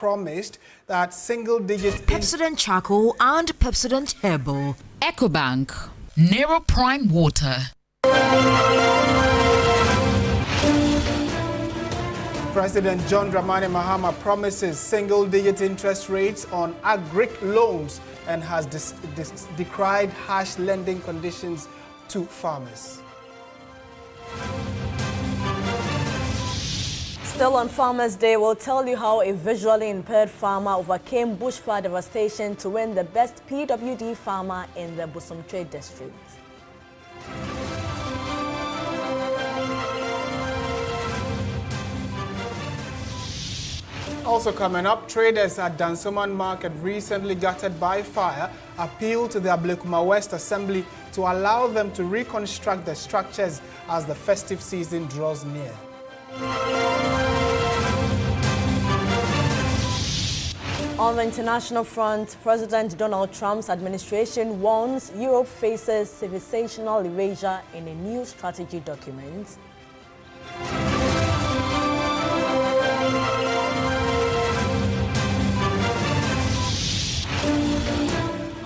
promised that single-digit Pepsodent Charcoal and Pepsodent Herbal. EcoBank, Nero Prime Water. President John Dramani Mahama promises single-digit interest rates on agric loans and has decried harsh lending conditions to farmers. Still on Farmers' Day, we'll tell you how a visually impaired farmer overcame bushfire devastation to win the best PWD farmer in the Busumtrade district. Also coming up, traders at Dansuman market recently gutted by fire appealed to the Ablekuma West Assembly to allow them to reconstruct the structures as the festive season draws near. On the international front, President Donald Trump's administration warns Europe faces civilizational erasure in a new strategy document.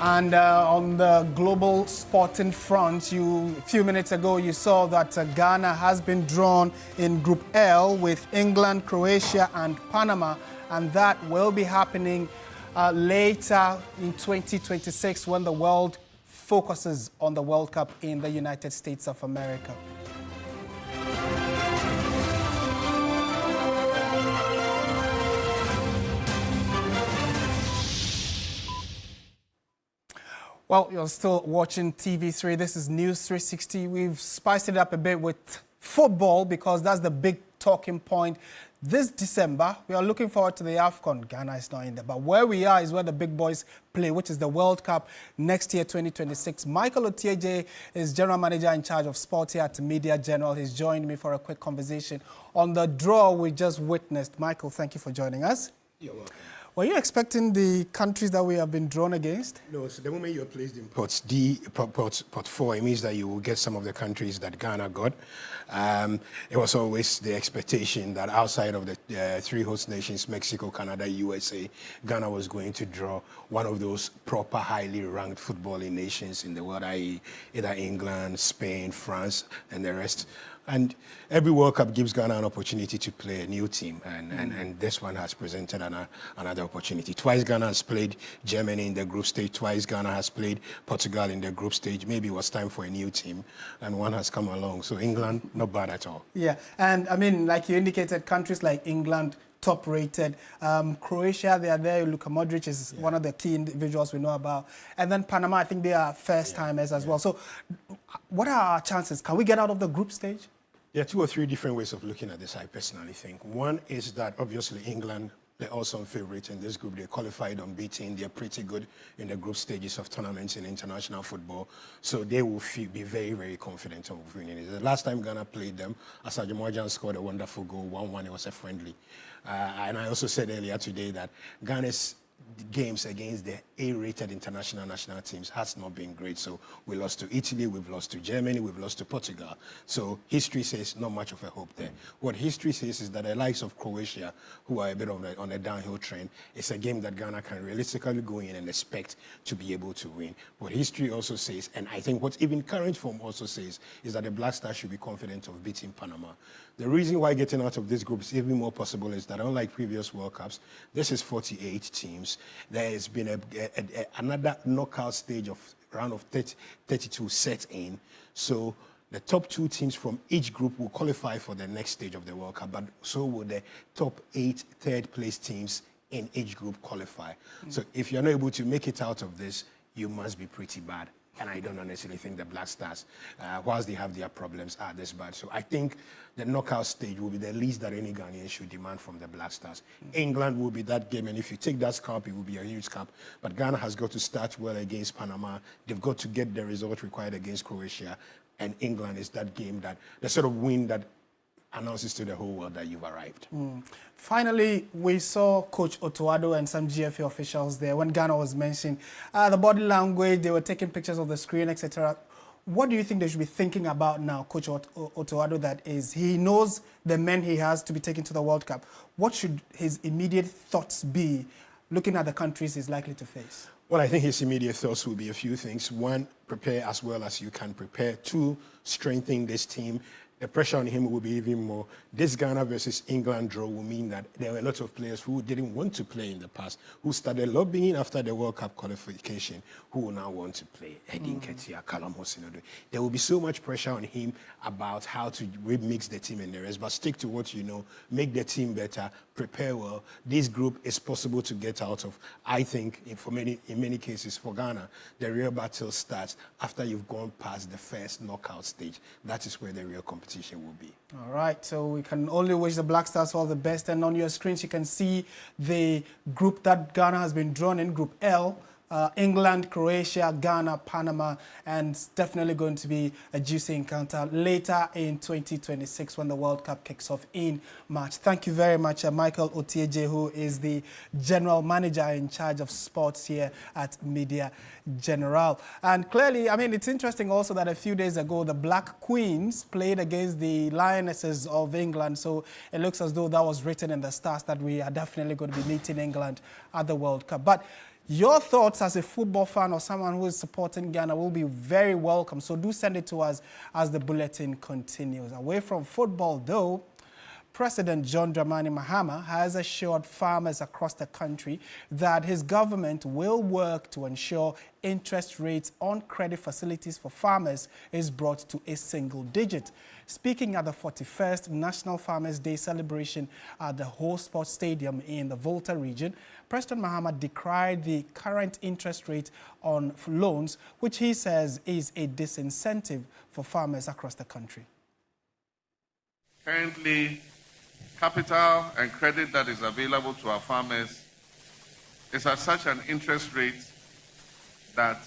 And on the global sporting front, a few minutes ago you saw that Ghana has been drawn in Group L with England, Croatia and Panama, and that will be happening later in 2026 when the world focuses on the World Cup in the United States of America. Well, you're still watching TV3. This is News 360. We've spiced it up a bit with football because that's the big talking point. This December, we are looking forward to the AFCON. Ghana is not in there. But where we are is where the big boys play, which is the World Cup next year, 2026. Michael Otieje is General Manager in charge of sport here at Media General. He's joined me for a quick conversation on the draw we just witnessed. Michael, thank you for joining us. You're welcome. Were you expecting the countries that we have been drawn against? No, so the moment you're placed in pot D, pot 4, it means that you will get some of the countries that Ghana got. It was always the expectation that outside of the three host nations, Mexico, Canada, USA, Ghana was going to draw one of those proper, highly ranked footballing nations in the world, i.e. either England, Spain, France, and the rest. And every World Cup gives Ghana an opportunity to play a new team, and this one has presented another opportunity. Twice Ghana has played Germany in the group stage, twice Ghana has played Portugal in the group stage. Maybe it was time for a new team, and one has come along. So England, not bad at all. Yeah, and I mean, like you indicated, countries like England, top-rated. Croatia, they are there. Luka Modric is one of the key individuals we know about. And then Panama, I think they are first-timers as well. So what are our chances? Can we get out of the group stage? There are two or three different ways of looking at this, I personally think. One is that obviously England, they're also favorite in this group. They qualified unbeaten. They're pretty good in the group stages of tournaments in international football. So they will be very, very confident of winning it. The last time Ghana played them, Asamoah Gyan scored a wonderful goal, 1-1. It was a friendly. And I also said earlier today that Ghana's games against the A-rated international national teams has not been great. So we lost to Italy, we've lost to Germany, we've lost to Portugal. So history says not much of a hope there. What history says is that the likes of Croatia, who are a bit on a downhill trend, it's a game that Ghana can realistically go in and expect to be able to win. What history also says, and I think what even current form also says, is that the Black Stars should be confident of beating Panama. The reason why getting out of this group is even more possible is that unlike previous World Cups, this is 48 teams. There has been another knockout stage of round of 32 set in. So the top two teams from each group will qualify for the next stage of the World Cup, but so will the top 8 third-place teams in each group qualify. So if you're not able to make it out of this, you must be pretty bad. And I don't necessarily think the Black Stars, whilst they have their problems, are this bad. So I think the knockout stage will be the least that any Ghanaian should demand from the Black Stars. England will be that game, and if you take that cup, it will be a huge cup. But Ghana has got to start well against Panama. They've got to get the result required against Croatia. And England is that game, that the sort of win that announces to the whole world that you've arrived. Finally, we saw Coach Otuado and some GFA officials there when Ghana was mentioned. The body language, they were taking pictures of the screen, etc. What do you think they should be thinking about now, Coach Otoado, that is, he knows the men he has to be taken to the World Cup. What should his immediate thoughts be looking at the countries he's likely to face? Well, I think his immediate thoughts will be a few things. One, prepare as well as you can prepare. Two, strengthen this team. The pressure on him will be even more. This Ghana versus England draw will mean that there were a lot of players who didn't want to play in the past, who started lobbying after the World Cup qualification, who will now want to play. Edin Ketia, Callum Hudson-Odoi. There will be so much pressure on him about how to remix the team and the rest, but stick to what you know, make the team better, prepare well. This group is possible to get out of. I think in many cases for Ghana, the real battle starts after you've gone past the first knockout stage. That is where the real competition will be. All right, so we can only wish the Black Stars all the best. And on your screens, you can see the group that Ghana has been drawn in, Group L. England, Croatia, Ghana, Panama, and it's definitely going to be a juicy encounter later in 2026 when the World Cup kicks off in March. Thank you very much, Michael Otieje, who is the General Manager in charge of sports here at Media General. And clearly, I mean, it's interesting also that a few days ago, the Black Queens played against the Lionesses of England. So it looks as though that was written in the stars that we are definitely going to be meeting England at the World Cup. But your thoughts as a football fan or someone who is supporting Ghana will be very welcome. So do send it to us as the bulletin continues. Away from football, though, President John Dramani Mahama has assured farmers across the country that his government will work to ensure interest rates on credit facilities for farmers is brought to a single digit. Speaking at the 41st National Farmers Day celebration at the Ho Sports Stadium in the Volta region, President Mahama decried the current interest rate on loans, which he says is a disincentive for farmers across the country. Currently, capital and credit that is available to our farmers is at such an interest rate that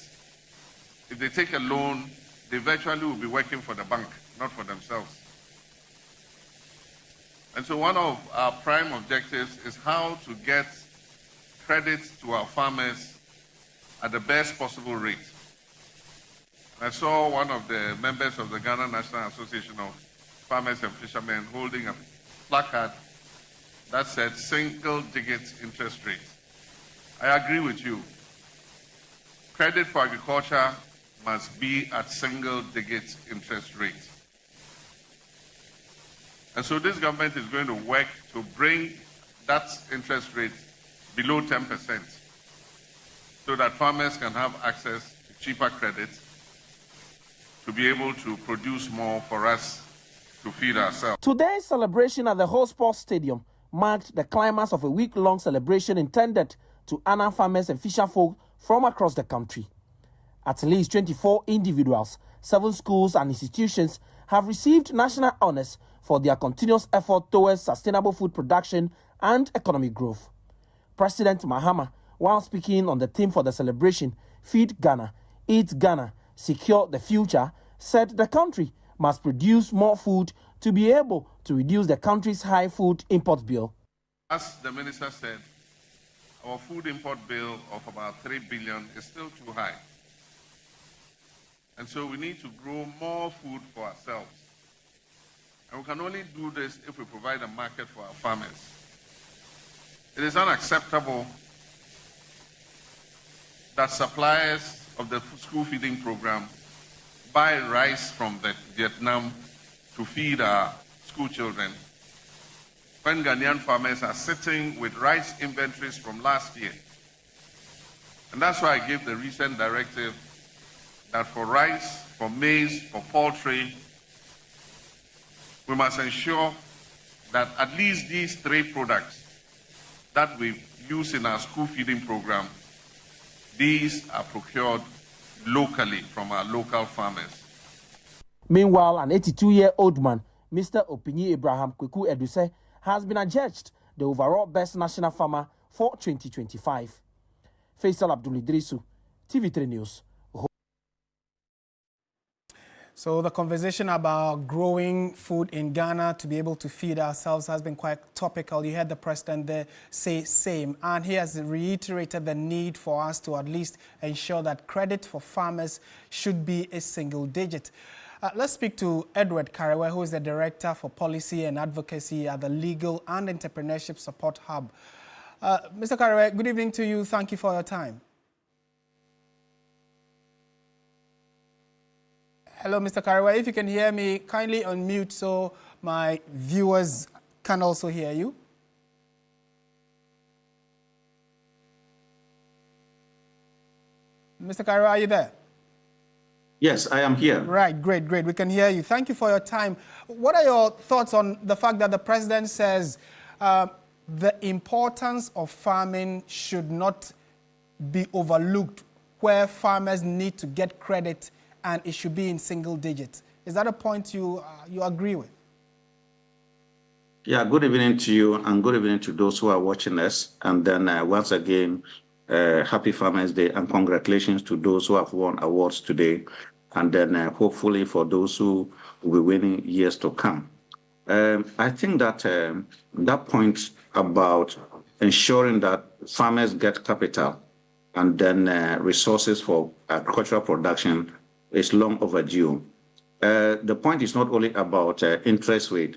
if they take a loan, they virtually will be working for the bank, not for themselves. And so one of our prime objectives is how to get credit to our farmers at the best possible rate. I saw one of the members of the Ghana National Association of Farmers and Fishermen holding a placard that said single-digit interest rate. I agree with you. Credit for agriculture must be at single-digit interest rate. And so this government is going to work to bring that interest rate below 10% so that farmers can have access to cheaper credit to be able to produce more for us to feed ourselves. Today's celebration at the Ho Sports Stadium marked the climax of a week-long celebration intended to honor farmers and fisherfolk from across the country. At least 24 individuals, 7 schools and institutions have received national honors for their continuous effort towards sustainable food production and economic growth. President Mahama, while speaking on the theme for the celebration, Feed Ghana, Eat Ghana, Secure the Future, said the country must produce more food to be able to reduce the country's high food import bill. As the minister said, our food import bill of about 3 billion is still too high. And so we need to grow more food for ourselves. And we can only do this if we provide a market for our farmers. It is unacceptable that suppliers of the school feeding program buy rice from Vietnam to feed our school children, when Ghanaian farmers are sitting with rice inventories from last year. And that's why I gave the recent directive that for rice, for maize, for poultry, we must ensure that at least these 3 products that we use in our school feeding program, these are procured locally from our local farmers. Meanwhile, an 82-year-old man, Mr. Opinyi Abraham Kweku Eduse, has been adjudged the overall best national farmer for 2025. Faisal Abdul Idrisu, TV3 News. So So the conversation about growing food in Ghana to be able to feed ourselves has been quite topical. You heard the president there say same, and he has reiterated the need for us to at least ensure that credit for farmers should be a single digit. Let's speak to Edward Karewe, who is the Director for Policy and Advocacy at the Legal and Entrepreneurship Support Hub. Mr. Karewe, good evening to you. Thank you for your time. Hello, Mr. Karewe. If you can hear me, kindly unmute so my viewers can also hear you. Mr. Karewe, are you there? Yes, I am here. Right, great. We can hear you. Thank you for your time. What are your thoughts on the fact that the president says the importance of farming should not be overlooked, where farmers need to get credit and it should be in single digits? Is that a point you agree with? Yeah, good evening to you and good evening to those who are watching us. And then once again, happy Farmers Day and congratulations to those who have won awards today. And then hopefully for those who will be winning years to come. I think that that point about ensuring that farmers get capital and then resources for agricultural production is long overdue. The point is not only about interest rate.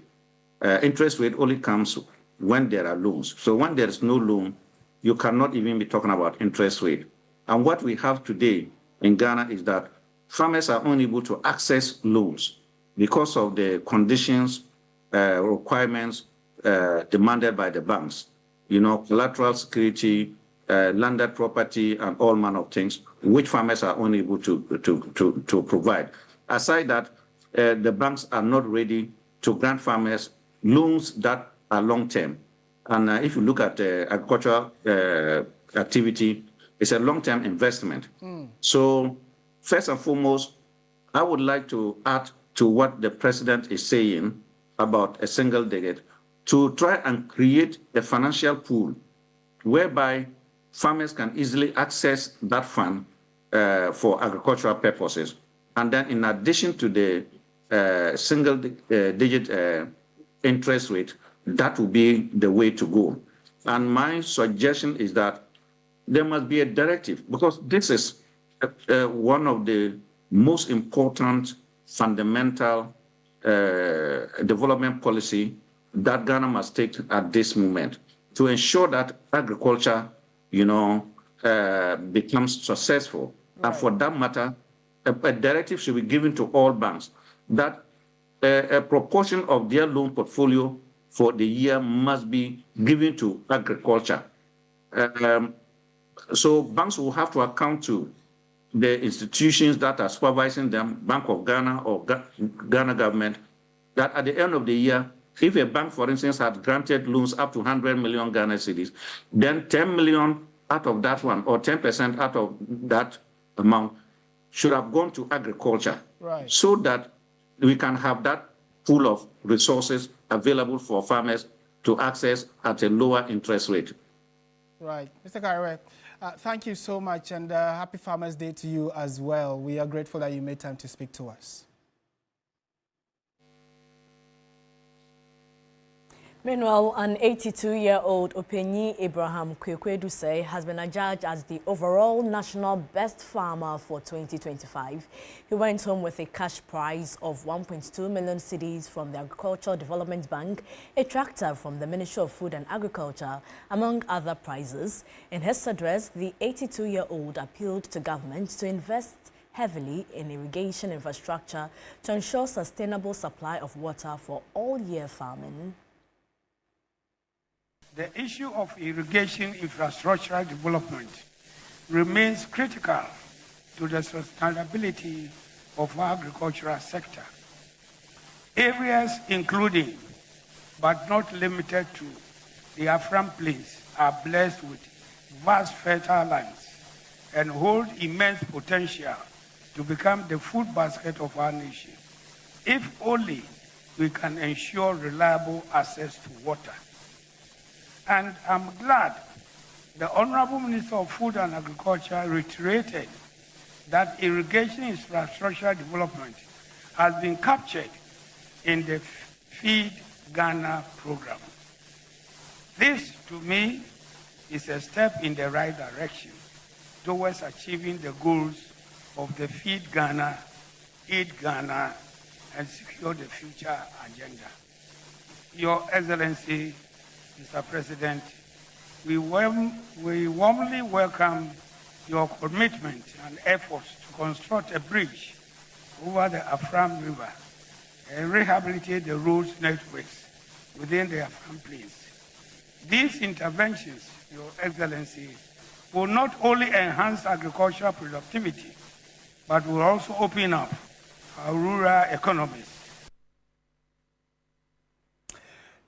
Interest rate only comes when there are loans. So when there is no loan, you cannot even be talking about interest rate. And what we have today in Ghana is that farmers are unable to access loans because of the conditions, requirements demanded by the banks. You know, collateral security, landed property, and all manner of things, which farmers are unable to provide. Aside that, the banks are not ready to grant farmers loans that are long-term. And if you look at agricultural activity, it's a long-term investment. So first and foremost, I would like to add to what the president is saying about a single digit, to try and create a financial pool whereby farmers can easily access that fund for agricultural purposes. And then in addition to the single digit interest rate, that will be the way to go. And my suggestion is that there must be a directive, because this is one of the most important fundamental development policy that Ghana must take at this moment to ensure that agriculture, you know, becomes successful. Right. And for that matter, a directive should be given to all banks that a proportion of their loan portfolio for the year must be given to agriculture. So banks will have to account to the institutions that are supervising them, Bank of Ghana or Ghana government, that at the end of the year, if a bank, for instance, had granted loans up to 100 million Ghana cedis, then 10 million out of that one, or 10% out of that amount, should have gone to agriculture, right, so that we can have that pool of resources available for farmers to access at a lower interest rate. Right. Mr. Karewe, thank you so much, and happy Farmers Day to you as well. We are grateful that you made time to speak to us. Meanwhile, an 82-year-old Openyi Abraham Kwekwe-Dusay has been adjudged as the overall national best farmer for 2025. He went home with a cash prize of 1.2 million cedis from the Agricultural Development Bank, a tractor from the Ministry of Food and Agriculture, among other prizes. In his address, the 82-year-old appealed to government to invest heavily in irrigation infrastructure to ensure sustainable supply of water for all-year farming. The issue of irrigation infrastructure development remains critical to the sustainability of our agricultural sector. Areas including, but not limited to, the Afram Plains are blessed with vast fertile lands and hold immense potential to become the food basket of our nation, if only we can ensure reliable access to water. And I'm glad the Honorable Minister of Food and Agriculture reiterated that irrigation infrastructure development has been captured in the Feed Ghana program. This, to me, is a step in the right direction towards achieving the goals of the Feed Ghana, Eat Ghana, and Secure the Future agenda. Your Excellency, Mr. President, we warmly welcome your commitment and efforts to construct a bridge over the Afram River and rehabilitate the roads networks within the Afram Plains. These interventions, Your Excellency, will not only enhance agricultural productivity, but will also open up our rural economies.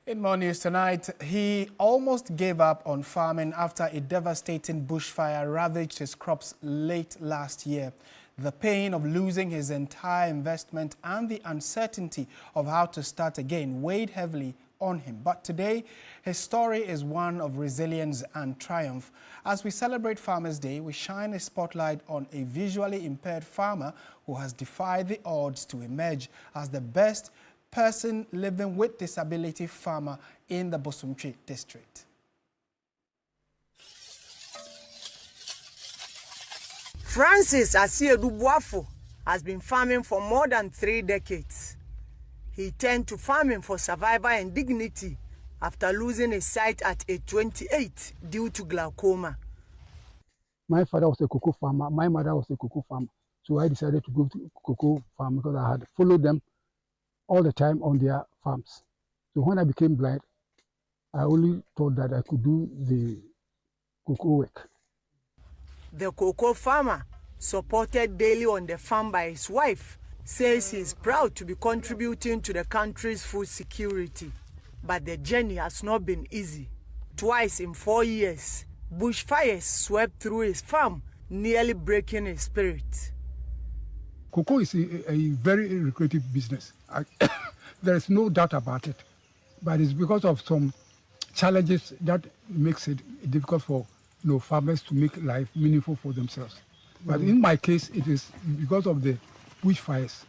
In more news tonight, he almost gave up on farming after a devastating bushfire ravaged his crops late last year. The pain of losing his entire investment and the uncertainty of how to start again weighed heavily on him. But today, his story is one of resilience and triumph. As we celebrate Farmers' Day, we shine a spotlight on a visually impaired farmer who has defied the odds to emerge as the best person living with disability farmer in the Bosumtwi district. Francis Asiedu Buafo has been farming for more than 3 decades. He turned to farming for survival and dignity after losing his sight at age 28 due to glaucoma. My father was a cocoa farmer, my mother was a cocoa farmer. So I decided to go to cocoa farm because I had followed them all the time on their farms. So when I became blind, I only thought that I could do the cocoa work. The cocoa farmer, supported daily on the farm by his wife, says he is proud to be contributing to the country's food security. But the journey has not been easy. Twice in 4 years, bushfires swept through his farm, nearly breaking his spirit. Cocoa is a very lucrative business. There is no doubt about it. But it's because of some challenges that makes it difficult for farmers to make life meaningful for themselves. But in my case, it is because of the bushfires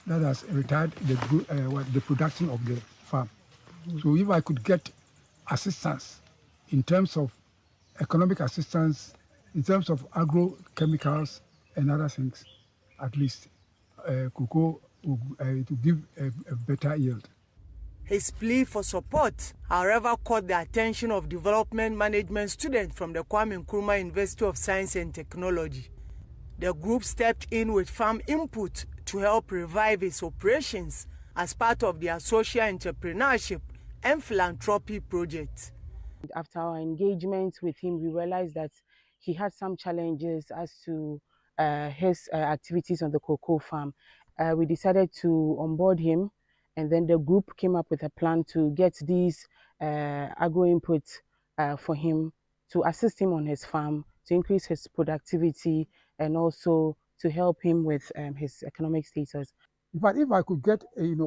that has retired the production of the farm. So if I could get assistance in terms of economic assistance, in terms of agrochemicals and other things, at least cocoa to give a better yield. His plea for support, however, caught the attention of development management students from the Kwame Nkrumah University of Science and Technology. The group stepped in with farm input to help revive its operations as part of their social entrepreneurship and philanthropy project. After our engagement with him, we realized that he had some challenges as to his activities on the cocoa farm. We decided to onboard him, and then the group came up with a plan to get these agro inputs for him to assist him on his farm, to increase his productivity, and also to help him with his economic status. In fact, if I could get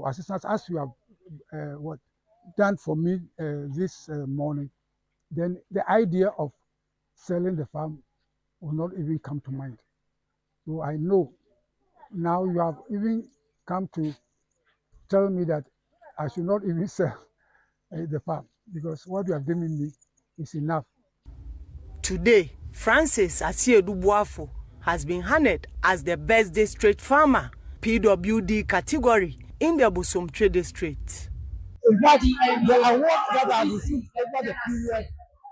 assistance as you have done for me this morning, then the idea of selling the farm will not even come to mind. So I know now you have even come to tell me that I should not even sell the farm, because what you have given me is enough. Today, Francis Asiedu Buafo has been honored as the best district farmer, PWD category, in the Bosumtwi district. In fact, the award that I received over the period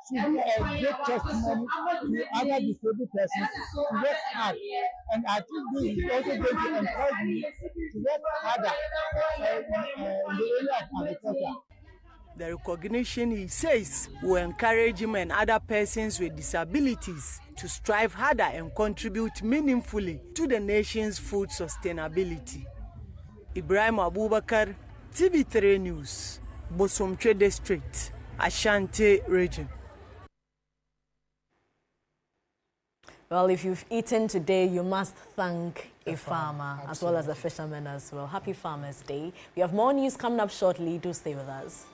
should be a great testimony to other disabled persons to work hard. And I think this is also going to encourage me to work harder in the area of agriculture. The recognition, he says, will encourage him and other persons with disabilities to strive harder and contribute meaningfully to the nation's food sustainability. Ibrahim Abubakar, TV3 News, Bosumtwi District, Ashanti Region. Well, if you've eaten today, you must thank a farmer as well as the fishermen as well. Happy Farmers' Day. We have more news coming up shortly. Do stay with us.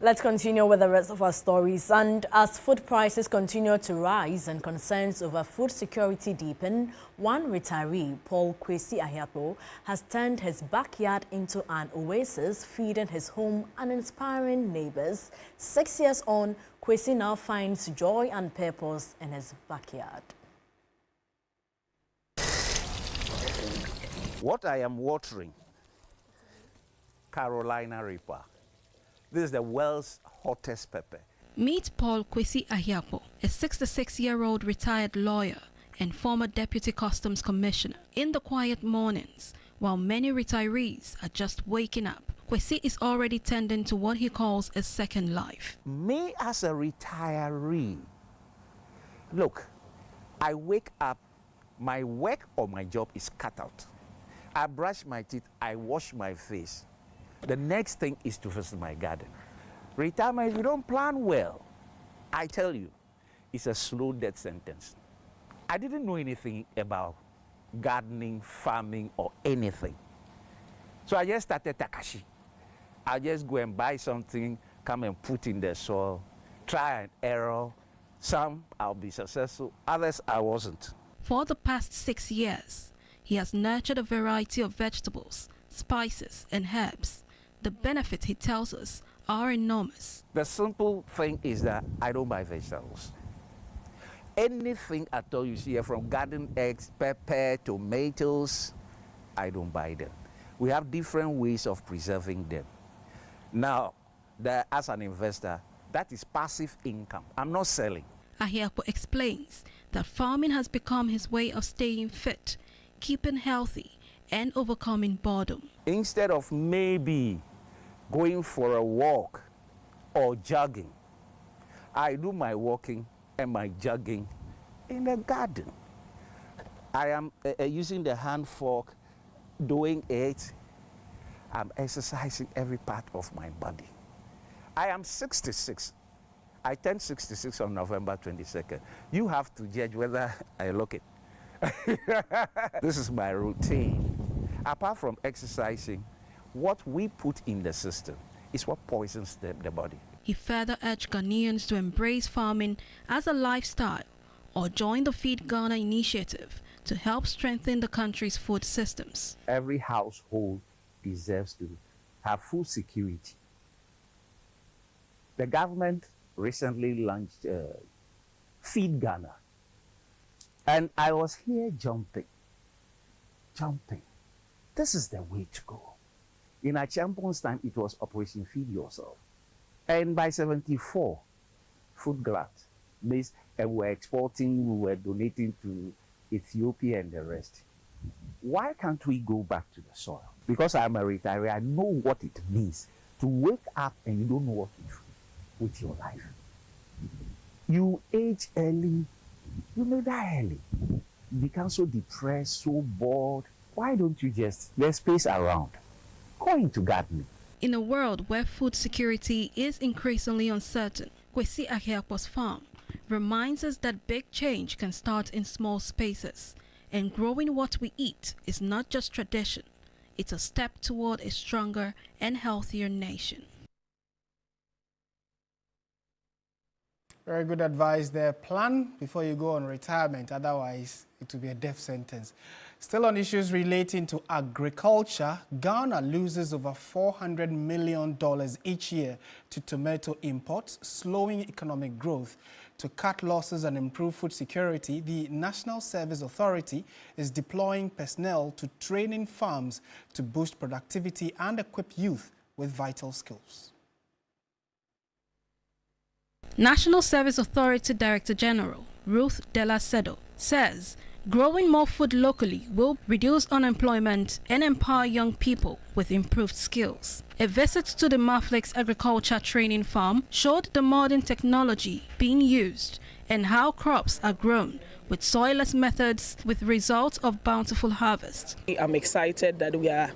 Let's continue with the rest of our stories. And as food prices continue to rise and concerns over food security deepen, one retiree, Paul Kwesi Ahiapo, has turned his backyard into an oasis, feeding his home and inspiring neighbors. 6 years on, Kwesi now finds joy and purpose in his backyard. What I am watering, Carolina Reaper. This is the world's hottest pepper. Meet Paul Kwesi Ahiapo, a 66-year-old retired lawyer and former Deputy Customs Commissioner. In the quiet mornings, while many retirees are just waking up, Kwesi is already tending to what he calls a second life. Me as a retiree, look, I wake up, my work or my job is cut out. I brush my teeth, I wash my face. The next thing is to visit my garden. Retirement, if you don't plan well, I tell you, it's a slow death sentence. I didn't know anything about gardening, farming, or anything. So I just started Takashi. I just go and buy something, come and put in the soil, try and error. Some I'll be successful, others I wasn't. For the past 6 years, he has nurtured a variety of vegetables, spices, and herbs. The benefits, he tells us, are enormous. The simple thing is that I don't buy vegetables. Anything at all you see here, from garden eggs, pepper, tomatoes, I don't buy them. We have different ways of preserving them. Now, as an investor, that is passive income. I'm not selling. Ahiapo explains that farming has become his way of staying fit, keeping healthy, and overcoming boredom. Instead of maybe going for a walk or jogging, I do my walking and my jogging in the garden. I am using the hand fork, doing it. I'm exercising every part of my body. I am 66. I turned 66 on November 22nd. You have to judge whether I look it. This is my routine. Apart from exercising, what we put in the system is what poisons the body. He further urged Ghanaians to embrace farming as a lifestyle or join the Feed Ghana initiative to help strengthen the country's food systems. Every household deserves to have food security. The government recently launched Feed Ghana. And I was here jumping. This is the way to go. In our champion's time, it was Operation Feed Yourself. And by 74, food glut, and we're exporting, we were donating to Ethiopia and the rest. Why can't we go back to the soil? Because I'm a retiree, I know what it means to wake up and you don't know what to do with your life. You age early, you may die early. You become so depressed, so bored. Why don't you there's space around. Go into gardening. In a world where food security is increasingly uncertain, Kwesi Ahiapo's farm reminds us that big change can start in small spaces, and growing what we eat is not just tradition, it's a step toward a stronger and healthier nation. Very good advice there. Plan before you go on retirement, otherwise it will be a death sentence. Still on issues relating to agriculture, Ghana loses over $400 million each year to tomato imports, slowing economic growth. To cut losses and improve food security, the National Service Authority is deploying personnel to training farms to boost productivity and equip youth with vital skills. National Service Authority Director General Ruth Della Sedo says growing more food locally will reduce unemployment and empower young people with improved skills. A visit to the Maflex Agriculture Training Farm showed the modern technology being used and how crops are grown with soilless methods with results of bountiful harvest. I'm excited that we are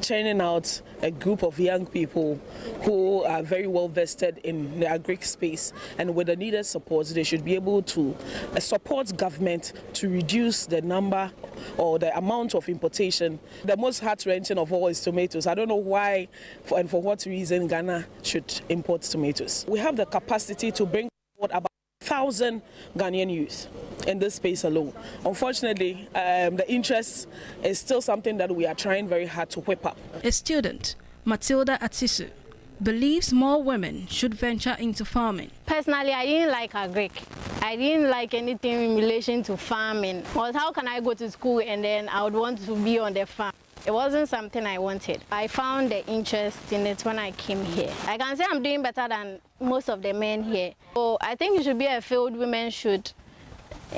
churning out a group of young people who are very well vested in the agri space, and with the needed support they should be able to support government to reduce the number or the amount of importation. The most heart-wrenching of all is tomatoes. I don't know why and for what reason Ghana should import tomatoes. We have the capacity to bring forward about 1,000 Ghanaian youth in this space alone. Unfortunately, the interest is still something that we are trying very hard to whip up. A student, Matilda Atisu, believes more women should venture into farming. Personally, I didn't like agric. I didn't like anything in relation to farming. Because how can I go to school and then I would want to be on the farm? It wasn't something I wanted. I found the interest in it when I came here. I can say I'm doing better than most of the men here. So I think it should be a field women should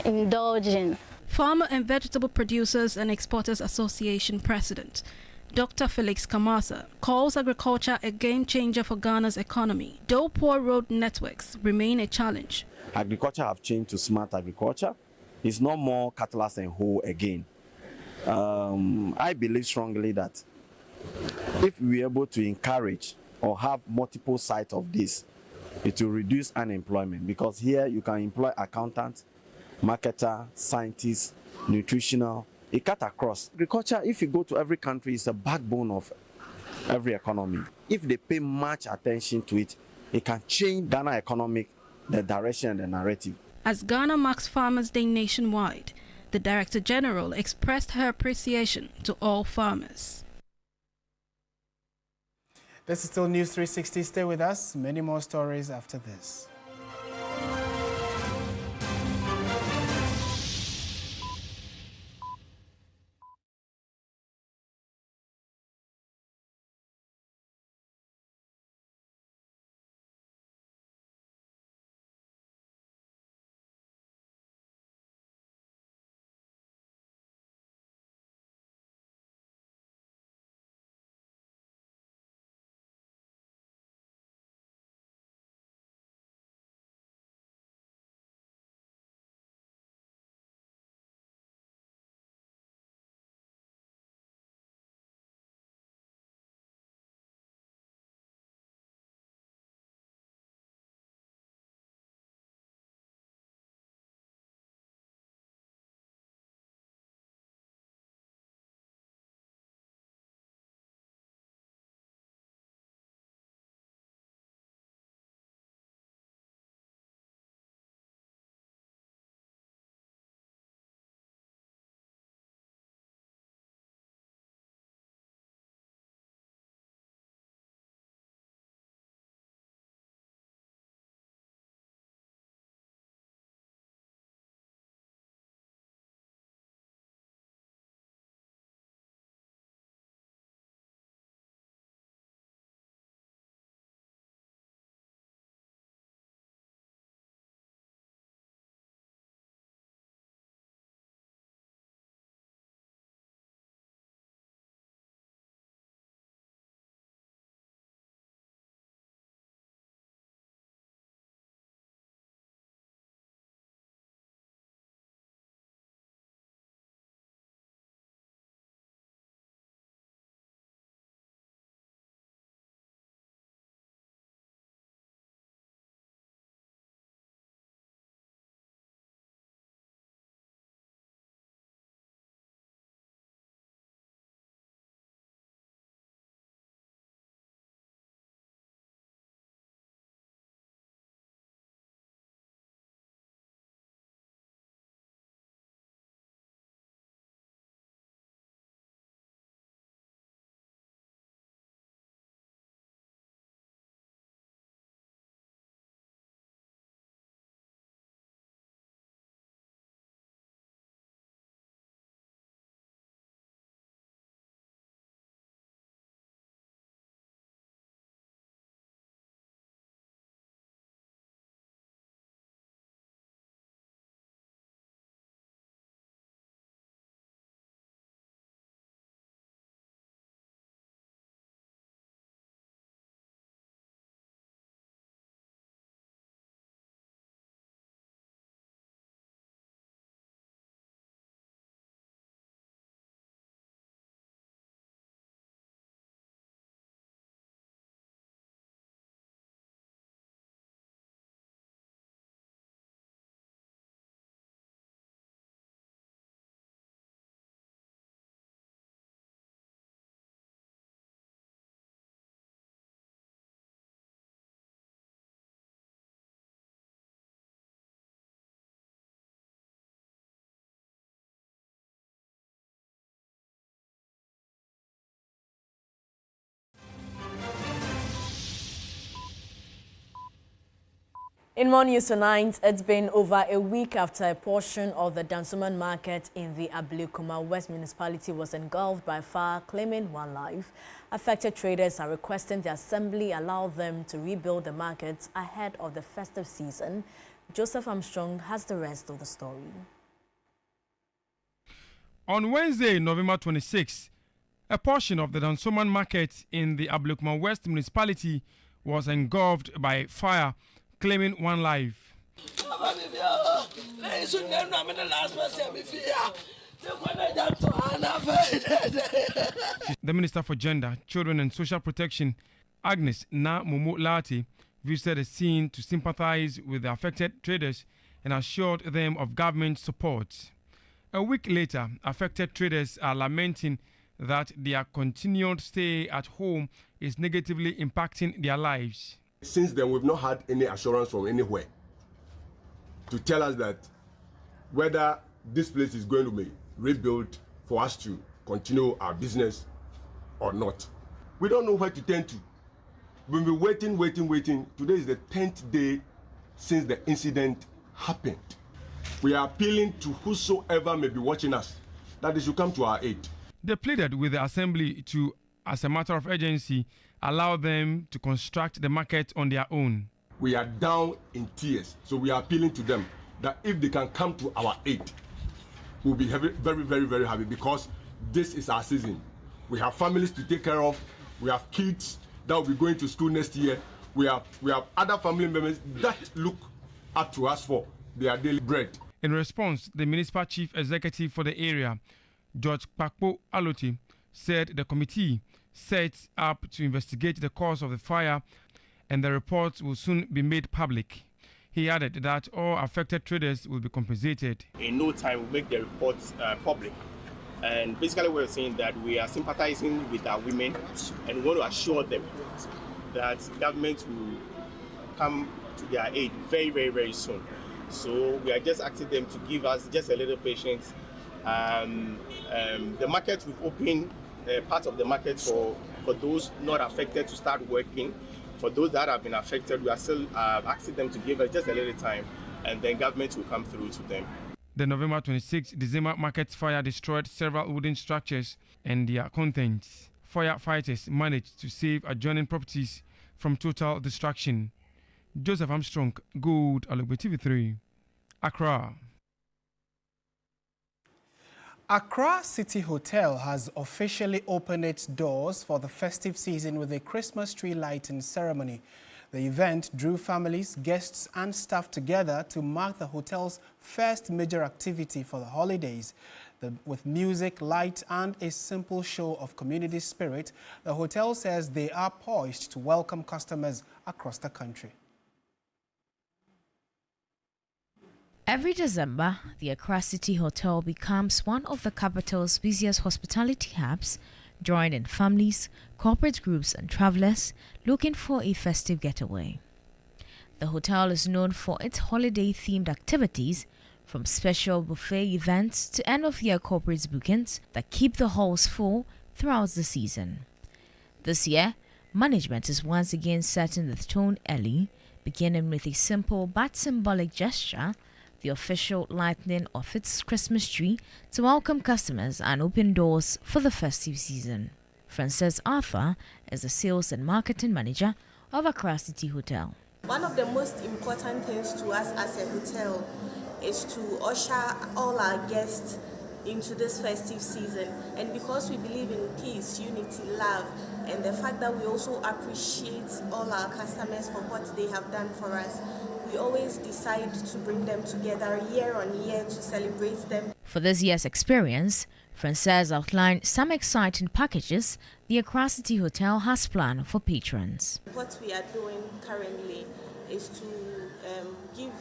indulge in. Farmer and Vegetable Producers and Exporters Association President Dr. Felix Kamasa calls agriculture a game changer for Ghana's economy, though poor road networks remain a challenge. Agriculture have changed to smart agriculture. It's no more cutlass and hoe again. I believe strongly that if we are able to encourage or have multiple sites of this, it will reduce unemployment, because here you can employ accountants, marketer, scientists, nutritional. It cut across. Agriculture, if you go to every country, is a backbone of every economy. If they pay much attention to it, it can change Ghana economic, the direction and the narrative. As Ghana marks Farmers' Day nationwide, the Director General expressed her appreciation to all farmers. This is still News 360. Stay with us. Many more stories after this. In more news tonight, it's been over a week after a portion of the Dansuman market in the Ablekuma West municipality was engulfed by fire, claiming one life. Affected traders are requesting the assembly allow them to rebuild the market ahead of the festive season. Joseph Armstrong has the rest of the story. On Wednesday, November 26, a portion of the Dansuman market in the Ablekuma West municipality was engulfed by fire, claiming one life. The Minister for Gender, Children and Social Protection, Agnes Na Momo Lati, visited the scene to sympathize with the affected traders and assured them of government support. A week later, affected traders are lamenting that their continued stay at home is negatively impacting their lives. Since then, we've not had any assurance from anywhere to tell us that whether this place is going to be rebuilt for us to continue our business or not. We don't know where to turn to. We've been waiting. Today is the 10th day since the incident happened. We are appealing to whosoever may be watching us that they should come to our aid. They pleaded with the assembly to, as a matter of urgency, allow them to construct the market on their own. We are down in tears, so we are appealing to them that if they can come to our aid, we'll be very happy because this is our season. We have families to take care of, we have kids that will be going to school next year, we have other family members that look up to us for their daily bread. In response, the municipal chief executive for the area, George Pakpo Aloti, said the committee set up to investigate the cause of the fire and the reports will soon be made public. He added that all affected traders will be compensated. In no time, we'll make the reports public. And basically, we're saying that we are sympathizing with our women and we want to assure them that government will come to their aid very soon. So we are just asking them to give us just a little patience. The market will open part of the market for those not affected to start working. For those that have been affected, we are still asking them to give us just a little time, and then government will come through to them. The November 26 December market fire destroyed several wooden structures and their contents. Firefighters managed to save adjoining properties from total destruction. Joseph Armstrong, Gold, Alogbe TV3, Accra. Accra City Hotel has officially opened its doors for the festive season with a Christmas tree lighting ceremony. The event drew families, guests and staff together to mark the hotel's first major activity for the holidays. With music, light and a simple show of community spirit, the hotel says they are poised to welcome customers across the country. Every December, the Accra City Hotel becomes one of the capital's busiest hospitality hubs, drawing in families, corporate groups and travelers looking for a festive getaway. The hotel is known for its holiday-themed activities, from special buffet events to end-of-year corporate bookings that keep the halls full throughout the season. This year, management is once again setting the tone early, beginning with a simple but symbolic gesture, the official lighting of its Christmas tree to welcome customers and open doors for the festive season. Frances Arthur is the sales and marketing manager of Accra City Hotel. One of the most important things to us as a hotel is to usher all our guests into this festive season, and because we believe in peace, unity, love, and the fact that we also appreciate all our customers for what they have done for us, we always decide to bring them together year on year to celebrate them. For this year's experience, Frances outlined some exciting packages the Accra City Hotel has planned for patrons. What we are doing currently is to give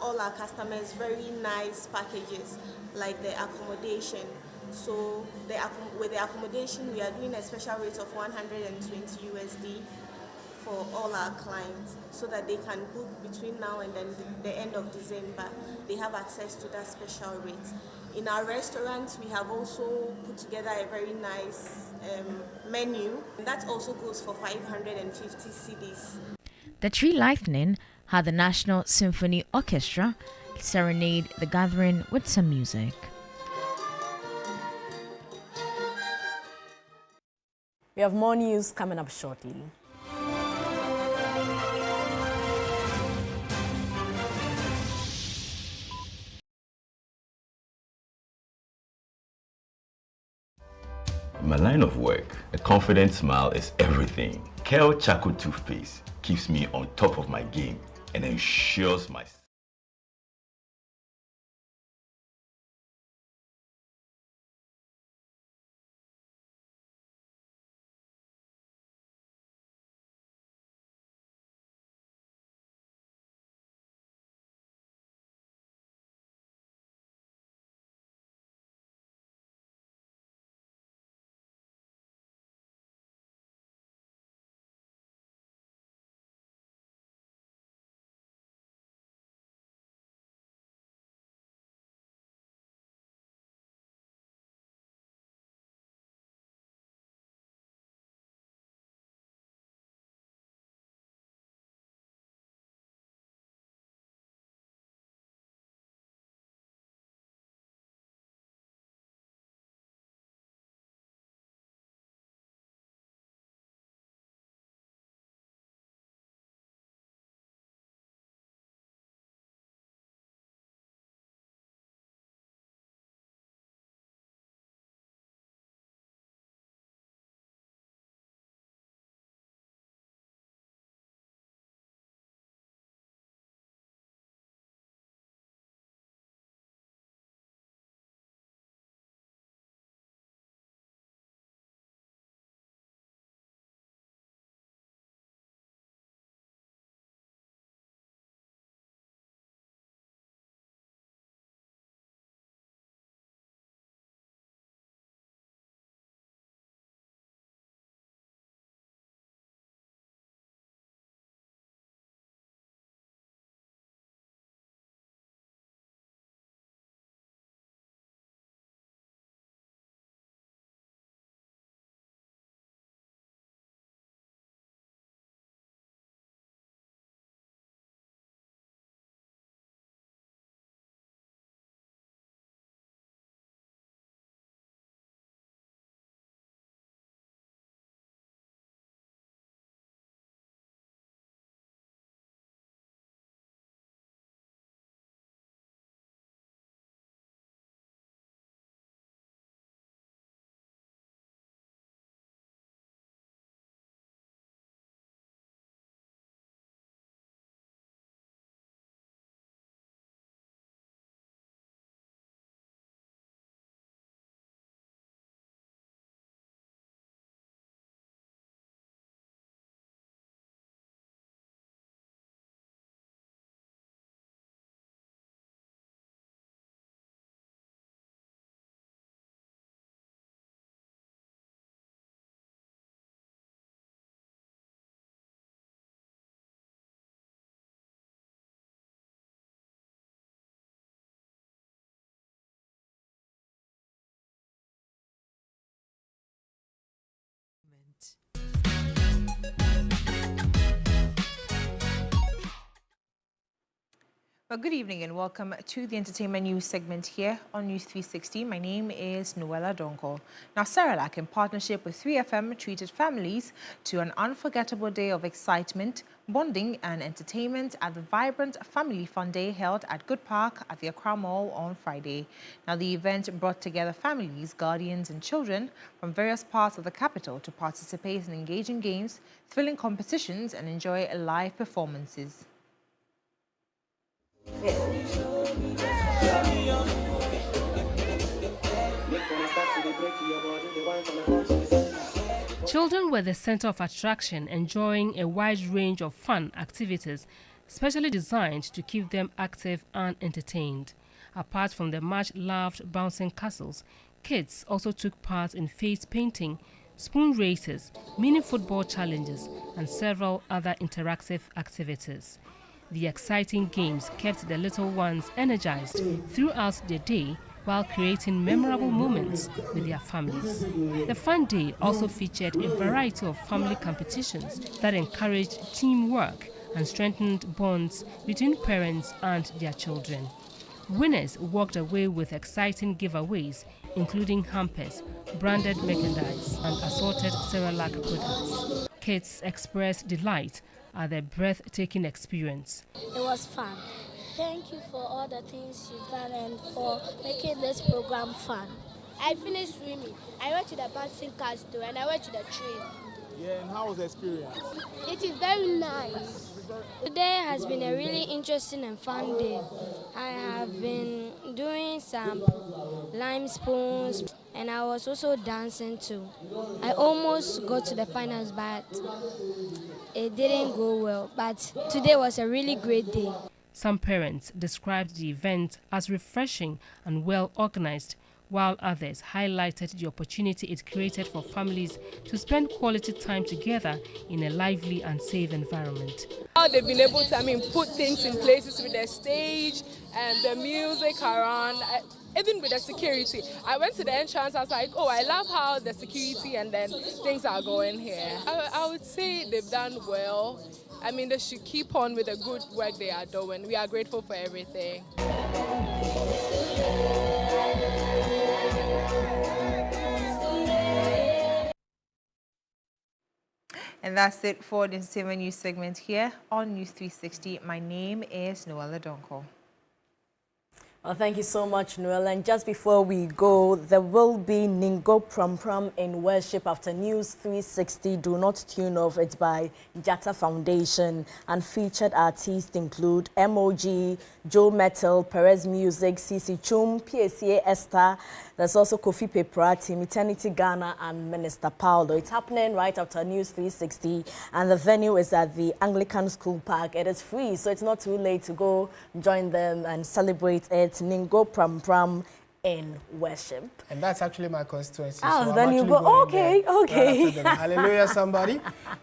all our customers very nice packages like the accommodation. So with the accommodation, we are doing a special rate of 120 USD for all our clients, so that they can book between now and then the end of December. They have access to that special rate. In our restaurant, we have also put together a very nice menu. That also goes for 550 cedis. The tree lighting had the National Symphony Orchestra serenade the gathering with some music. We have more news coming up shortly. In my line of work, a confident smile is everything. Kale Charcoal Toothpaste keeps me on top of my game and ensures my Well, good evening and welcome to the entertainment news segment here on News 360. My name is Noella Donko. Now, Cerelac, in partnership with 3FM, treated families to an unforgettable day of excitement, bonding and entertainment at the vibrant Family Fun Day held at Good Park at the Accra Mall on Friday. Now, the event brought together families, guardians and children from various parts of the capital to participate in engaging games, thrilling competitions and enjoy live performances. Children were the center of attraction, enjoying a wide range of fun activities, specially designed to keep them active and entertained. Apart from the much-loved bouncing castles, kids also took part in face painting, spoon races, mini football challenges, and several other interactive activities. The exciting games kept the little ones energized throughout the day while creating memorable moments with their families. The Fun Day also featured a variety of family competitions that encouraged teamwork and strengthened bonds between parents and their children. Winners walked away with exciting giveaways, including hampers, branded merchandise, and assorted Cerelac products. Kids expressed delight at the breathtaking experience. It was fun. Thank you for all the things you've done and for making this program fun. I finished swimming. I went to the bouncing castle and I went to the train. Yeah, and how was the experience? It is very nice. Today has been a really interesting and fun day. I have been doing some lime spoons and I was also dancing too. I almost got to the finals, but it didn't go well. But today was a really great day. Some parents described the event as refreshing and well organized, while others highlighted the opportunity it created for families to spend quality time together in a lively and safe environment. How they've been able to, put things in places with the stage and the music around, even with the security. I went to the entrance, I was like, oh, I love how the security and then things are going here. I would say they've done well. They should keep on with the good work they are doing. We are grateful for everything. And that's it for the Entertainment News segment here on News 360. My name is Noella Donko. Well, thank you so much, Noel. And just before we go, there will be Ningo Prom Prom in worship after News 360. Do not tune off. It's by Jata Foundation. And featured artists include MOG, Joe Metal, Perez Music, CC Chum, PSA Esther. There's also Kofi Peprati, Eternity Ghana, and Minister Paulo. It's happening right after News 360. And the venue is at the Anglican School Park. It is free, so it's not too late to go join them and celebrate it. Ningo Pram Pram in worship. And that's actually my constituency. Oh, so then you go, okay. Hallelujah, somebody.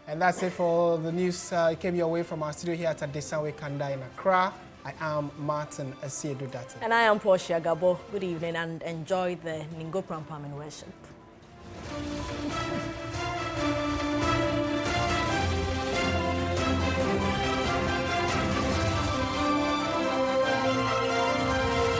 And that's it for the news. It came your way from our studio here at Dansuman Kanda in Accra. I am Martin Asiedu Data. And I am Portia Gabo. Good evening and enjoy the Ningo Pram Pram in worship.